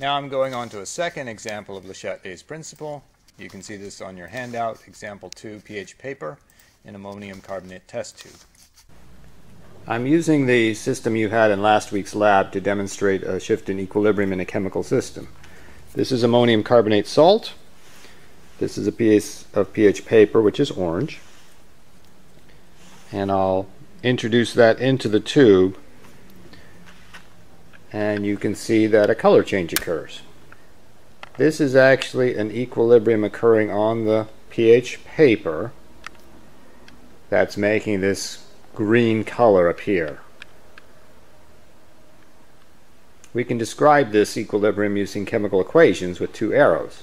Now I'm going on to a second example of Le Chatelier's principle. You can see this on your handout, example 2, pH paper in ammonium carbonate test tube. I'm using the system you had in last week's lab to demonstrate a shift in equilibrium in a chemical system. This is ammonium carbonate salt. This is a piece of pH paper, which is orange. And I'll introduce that into the tube, and you can see that a color change occurs. This is actually an equilibrium occurring on the pH paper that's making this green color appear. We can describe this equilibrium using chemical equations with two arrows.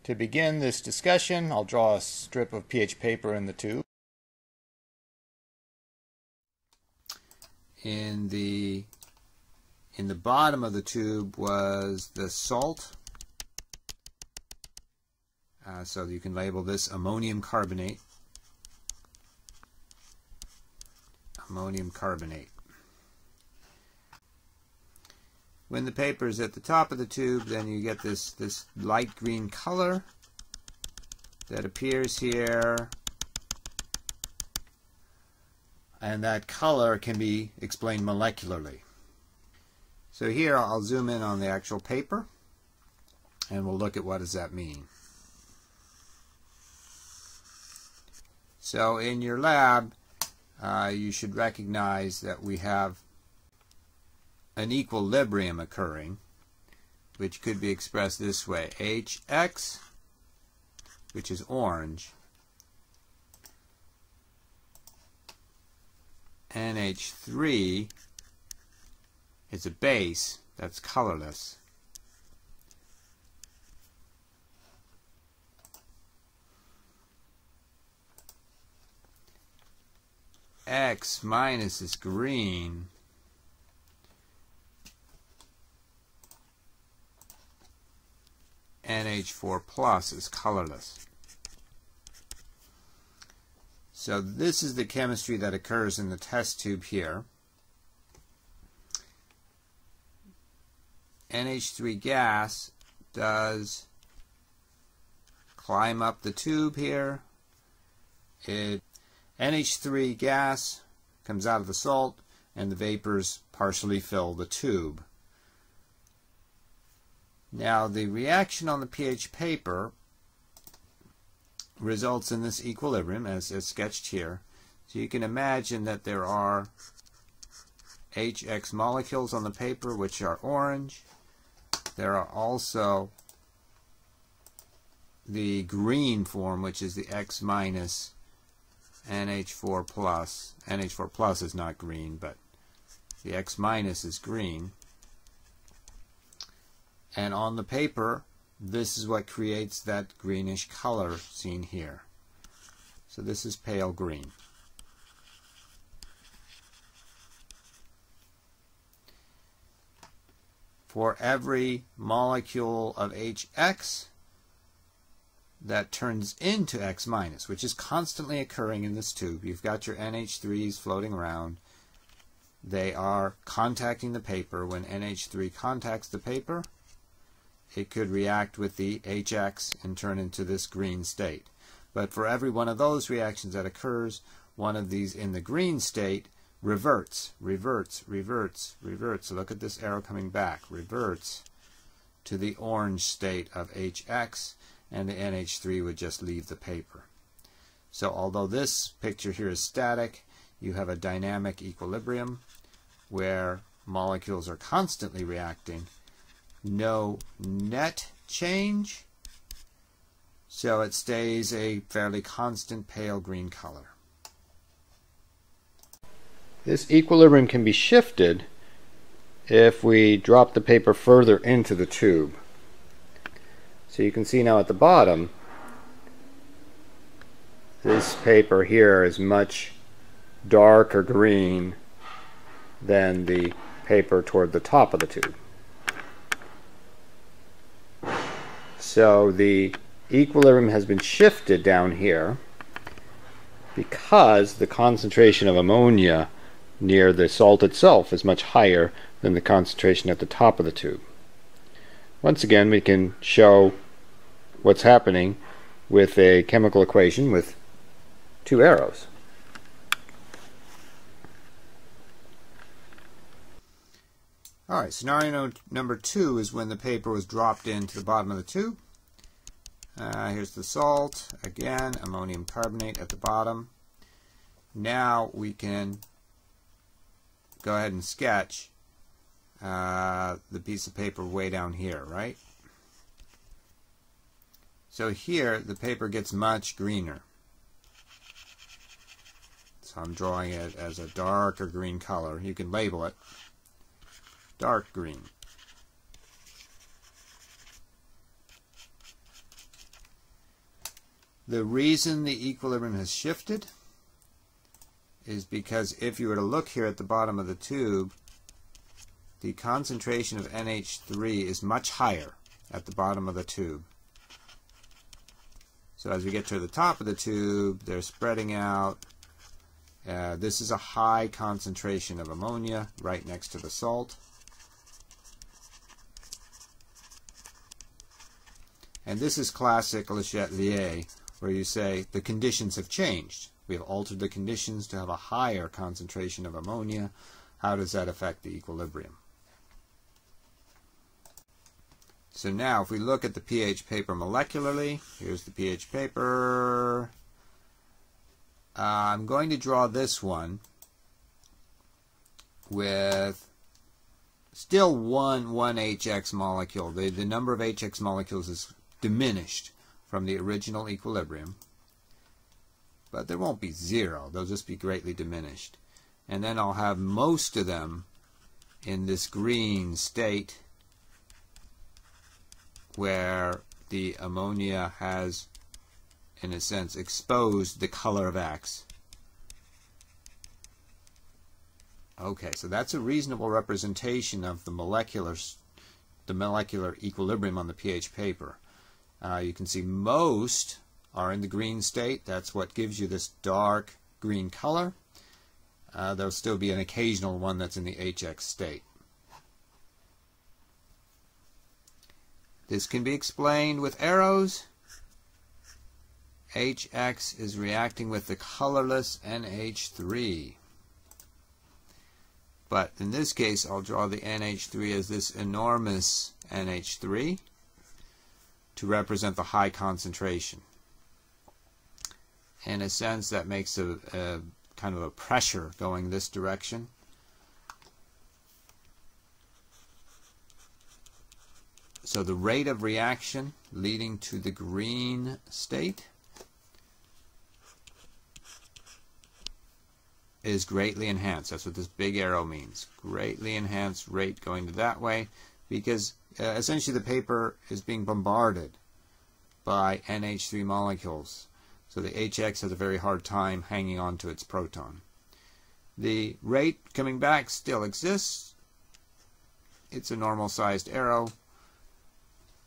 To begin this discussion, I'll draw a strip of pH paper in the tube. In the bottom of the tube was the salt. So you can label this ammonium carbonate. Ammonium carbonate. When the paper is at the top of the tube, then you get this light green color that appears here. And that color can be explained molecularly. So here I'll zoom in on the actual paper, and we'll look at what does that mean. So in your lab, you should recognize that we have an equilibrium occurring, which could be expressed this way: HX, which is orange, NH3 is a base that's colorless. X minus is green. NH4 plus is colorless. So this is the chemistry that occurs in the test tube here. NH3 gas does climb up the tube here. NH3 gas comes out of the salt, and the vapors partially fill the tube. Now the reaction on the pH paper results in this equilibrium as sketched here. So you can imagine that there are HX molecules on the paper which are orange. There are also the green form, which is the X minus NH4 plus. NH4 plus is not green, but the X minus is green. And on the paper, this is what creates that greenish color seen here. So this is pale green. For every molecule of HX that turns into X minus, which is constantly occurring in this tube, you've got your NH3s floating around. They are contacting the paper. When NH3 contacts the paper, it could react with the HX and turn into this green state. But for every one of those reactions that occurs, one of these in the green state reverts. So look at this arrow coming back. Reverts to the orange state of HX, and the NH3 would just leave the paper. So although this picture here is static, you have a dynamic equilibrium where molecules are constantly reacting. No net change, so it stays a fairly constant pale green color. This equilibrium can be shifted if we drop the paper further into the tube. So you can see now at the bottom, this paper here is much darker green than the paper toward the top of the tube. So the equilibrium has been shifted down here because the concentration of ammonia near the salt itself is much higher than the concentration at the top of the tube. Once again, we can show what's happening with a chemical equation with two arrows. Alright, scenario number 2 is when the paper was dropped into the bottom of the tube. Here's the salt, again, ammonium carbonate at the bottom. Now we can go ahead and sketch the piece of paper way down here, right? So here the paper gets much greener. So I'm drawing it as a darker green color. You can label it dark green. The reason the equilibrium has shifted is because if you were to look here at the bottom of the tube, the concentration of NH3 is much higher at the bottom of the tube. So as we get to the top of the tube, they're spreading out. This is a high concentration of ammonia right next to the salt. And this is classic Le Chatelier, where you say the conditions have changed. We have altered the conditions to have a higher concentration of ammonia. How does that affect the equilibrium? So now if we look at the pH paper molecularly, here's the pH paper. I'm going to draw this one with still one HX molecule. The number of HX molecules is diminished from the original equilibrium, but there won't be zero. They'll just be greatly diminished. And then I'll have most of them in this green state where the ammonia has, in a sense, exposed the color of X. Okay, so that's a reasonable representation of the molecular equilibrium on the pH paper. You can see most are in the green state. That's what gives you this dark green color. There'll still be an occasional one that's in the HX state. This can be explained with arrows. HX is reacting with the colorless NH3. But in this case, I'll draw the NH3 as this enormous NH3 to represent the high concentration. In a sense, that makes a kind of a pressure going this direction. So the rate of reaction leading to the green state is greatly enhanced. That's what this big arrow means. Greatly enhanced rate going to that way, because essentially the paper is being bombarded by NH3 molecules. So the HX has a very hard time hanging on to its proton. The rate coming back still exists. It's a normal sized arrow,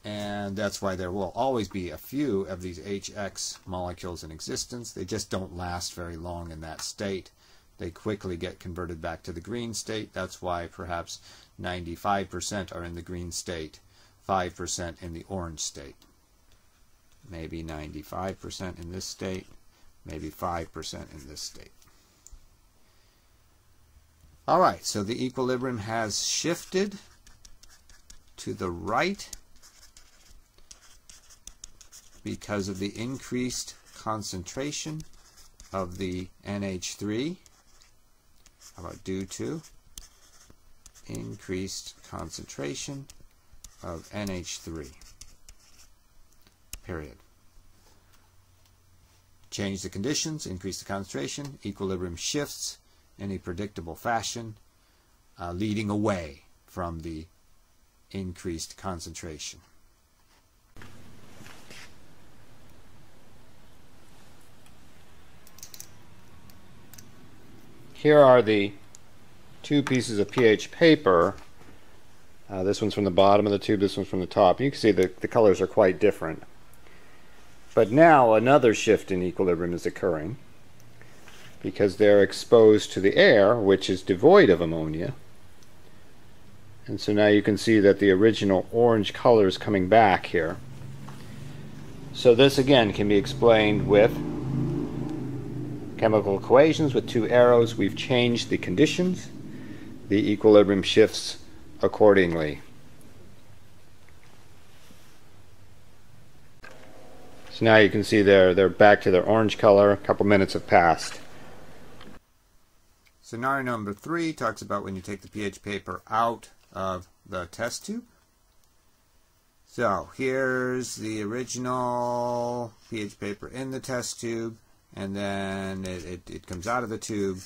and that's why there will always be a few of these HX molecules in existence. They just don't last very long in that state. They quickly get converted back to the green state. That's why perhaps 95% are in the green state, 5% in the orange state. Maybe 95% in this state, maybe 5% in this state. All right, so the equilibrium has shifted to the right because of the increased concentration of the NH3. How about due to increased concentration of NH3? Period. Change the conditions, increase the concentration, equilibrium shifts in a predictable fashion, leading away from the increased concentration. Here are the two pieces of pH paper. This one's from the bottom of the tube, this one's from the top. You can see the colors are quite different. But now another shift in equilibrium is occurring because they're exposed to the air, which is devoid of ammonia. And so now you can see that the original orange color is coming back here. So this again can be explained with chemical equations with two arrows. We've changed the conditions. The equilibrium shifts accordingly. So now you can see they're back to their orange color. A couple minutes have passed. Scenario number 3 talks about when you take the pH paper out of the test tube. So here's the original pH paper in the test tube, and then it comes out of the tube.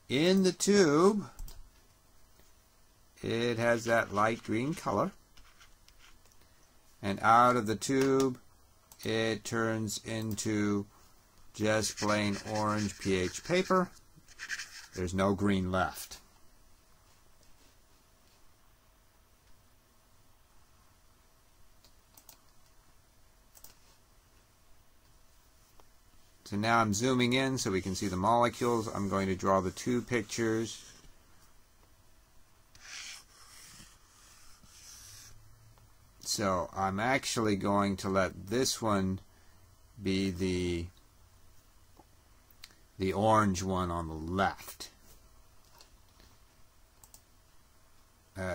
In the tube, it has that light green color. And out of the tube, it turns into just plain orange pH paper. There's no green left. So now I'm zooming in so we can see the molecules. I'm going to draw the two pictures. So I'm actually going to let this one be the orange one on the left.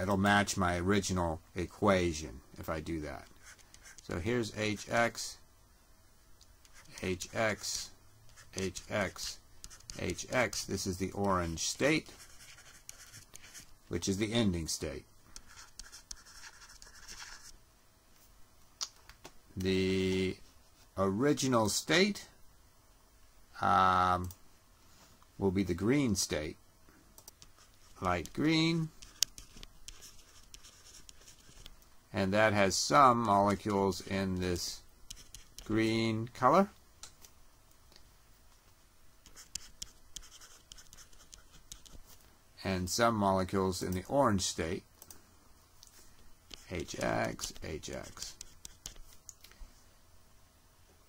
It'll match my original equation if I do that. So here's HX, HX, HX, HX. This is the orange state, which is the ending state. The original state will be the green state, light green, and that has some molecules in this green color. And some molecules in the orange state, HX, HX.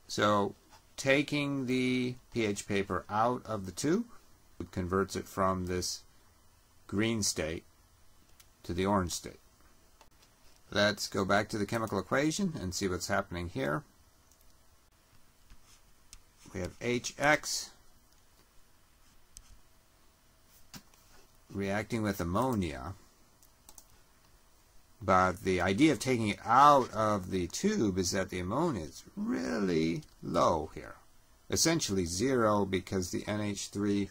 So taking the pH paper out of the tube converts it from this green state to the orange state. Let's go back to the chemical equation and see what's happening here. We have HX reacting with ammonia, but the idea of taking it out of the tube is that the ammonia is really low here. Essentially zero, because the NH3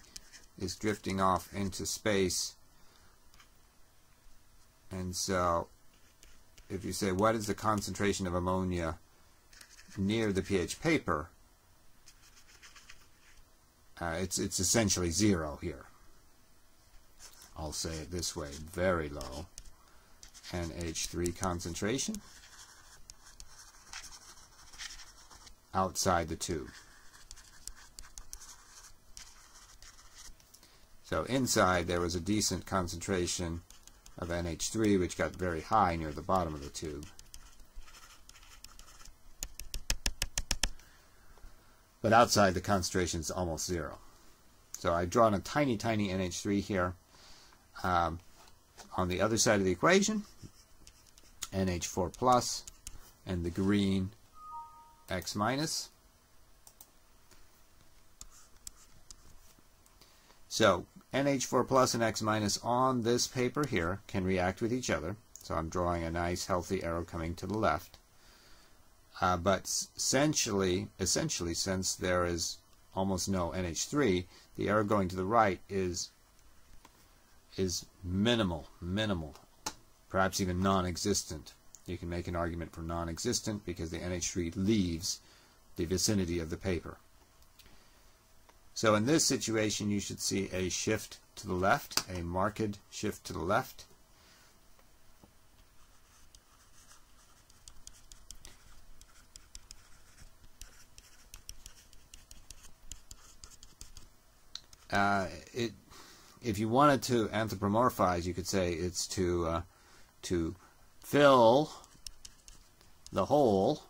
is drifting off into space. And so if you say, what is the concentration of ammonia near the pH paper, it's essentially zero here. I'll say it this way, very low NH3 concentration outside the tube. So inside there was a decent concentration of NH3, which got very high near the bottom of the tube. But outside the concentration is almost zero. So I've drawn a tiny, tiny NH3 here. On the other side of the equation, NH4 plus and the green X minus. So NH4 plus and X minus on this paper here can react with each other. So I'm drawing a nice healthy arrow coming to the left. But essentially, since there is almost no NH3, the arrow going to the right is minimal, perhaps even non-existent. You can make an argument for non-existent because the NH3 leaves the vicinity of the paper. So in this situation, you should see a shift to the left, a marked shift to the left. If you wanted to anthropomorphize, you could say it's to fill the hole,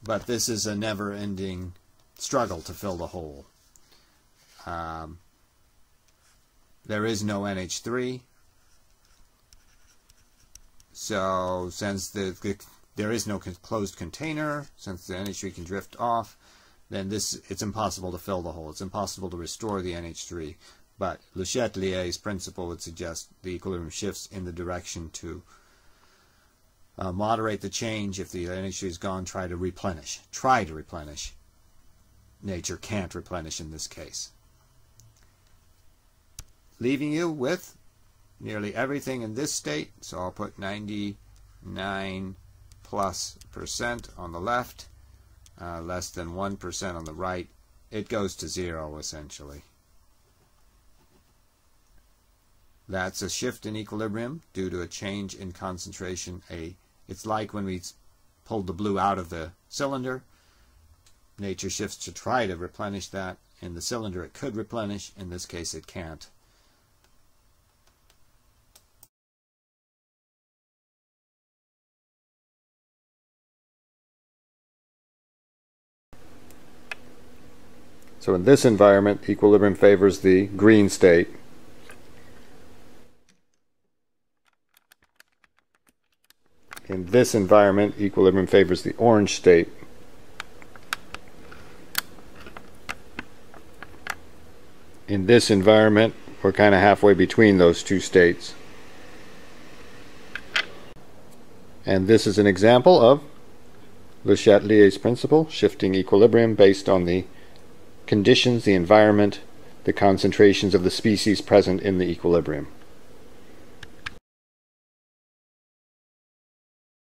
but this is a never-ending struggle to fill the hole. there is no NH3. So since there is no closed container, since the NH3 can drift off, then it's impossible to fill the hole. It's impossible to restore the NH3. But Le Chatelier's principle would suggest the equilibrium shifts in the direction to moderate the change. If the NH3 is gone, try to replenish. Try to replenish. Nature can't replenish in this case. Leaving you with nearly everything in this state, so I'll put 99+% on the left, less than 1% on the right. It goes to 0 essentially. That's a shift in equilibrium due to a change in concentration. It's like when we pulled the blue out of the cylinder. Nature shifts to try to replenish that. In the cylinder it could replenish. In this case it can't. So in this environment, equilibrium favors the green state. In this environment, equilibrium favors the orange state. In this environment, we're kind of halfway between those two states. And this is an example of Le Chatelier's principle, shifting equilibrium based on the conditions, the environment, the concentrations of the species present in the equilibrium.